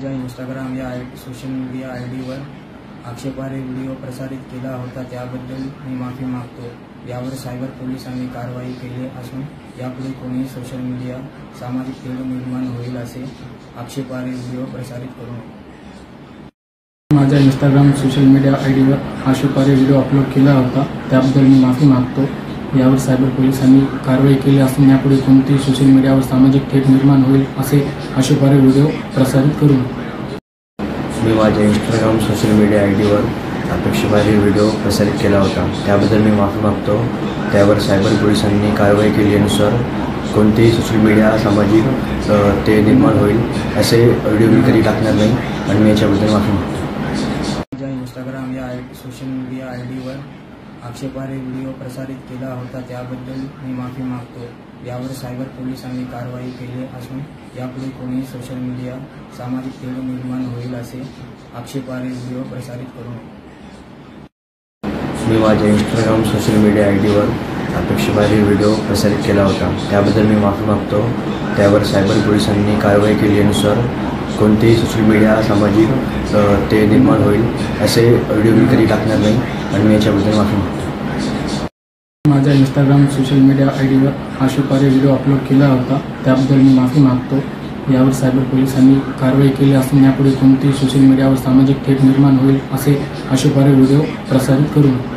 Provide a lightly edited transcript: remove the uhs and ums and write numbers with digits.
माझ्या इंस्टाग्राम या social media आयडीवर आक्षेपार्ह व्हिडिओ प्रसारित केला होता, त्याबद्दल मी माफी मागतो। यावर सायबर पोलिसांनी कारवाई केली असून यापुढे कोणीही सोशल मीडिया सामाजिक तेढ निर्माण होईल असे आक्षेपार्ह व्हिडिओ प्रसारित करू नये। माझ्या इंस्टाग्राम सोशल मीडिया आयडीवर आक्षेपार्ह व्हिडिओ अपलोड केला होता, त्याबद्दल मी माफी मागतो। यावर सायबर पोलिसांनी कारवाई केली असून यापुढे कोणतेही सोशल मीडियावर सामाजिक तेढ निर्माण होईल असे आक्षेपार्ह व्हिडिओ प्रसारित करू नये। मी माझ्या इंस्टाग्राम सोशल मीडिया आयडीवर आक्षेपार्ह व्हिडिओ प्रसारित केला होता, त्याबद्दल मी माफी मागतो। त्यावर सायबर पोलिसांनी कारवाई केल्यानुसार कोणतेही सोशल मीडिया सामाजिक ते निर्माण होईल असे व्हिडिओ मी कधी टाकणार नाही आणि मी याच्याबद्दल माफी मागतो। माझ्या इंस्टाग्राम या सोशल मीडिया आयडीवर आक्षेपार्ह व्हिडिओ प्रसारित केला होता, त्याबद्दल मी माफी मागतो। यावर सायबर पोलिसांनी कारवाई केली असून यापुढे कोणीही सोशल मीडिया सामाजिक तेढ निर्माण होईल असे आक्षेपार्ह व्हिडिओ प्रसारित करू नये। मी माझ्या इंस्टाग्राम सोशल मीडिया आयडीवर आक्षेपार्ह व्हिडिओ प्रसारित केला होता, त्याबद्दल मी माफी मागतो। त्यावर सायबर पोलिसांनी कारवाई केल्यानुसार कोणतेही सोशल मीडिया सामाजिक ते निर्माण होईल असे व्हिडिओ मी कधी टाकणार नाही आणि मी याच्याबद्दल माफी मागतो। माझ्या इंस्टाग्राम सोशल मीडिया आयडीवर आक्षेपार्ह व्हिडिओ अपलोड केला होता, त्याबद्दल मी माफी मागतो। यावर सायबर पोलिसांनी कारवाई केली असून यापुढे कोणतेही सोशल मीडियावर सामाजिक तेढ निर्माण होईल असे आक्षेपार्ह व्हिडिओ प्रसारित करू नये।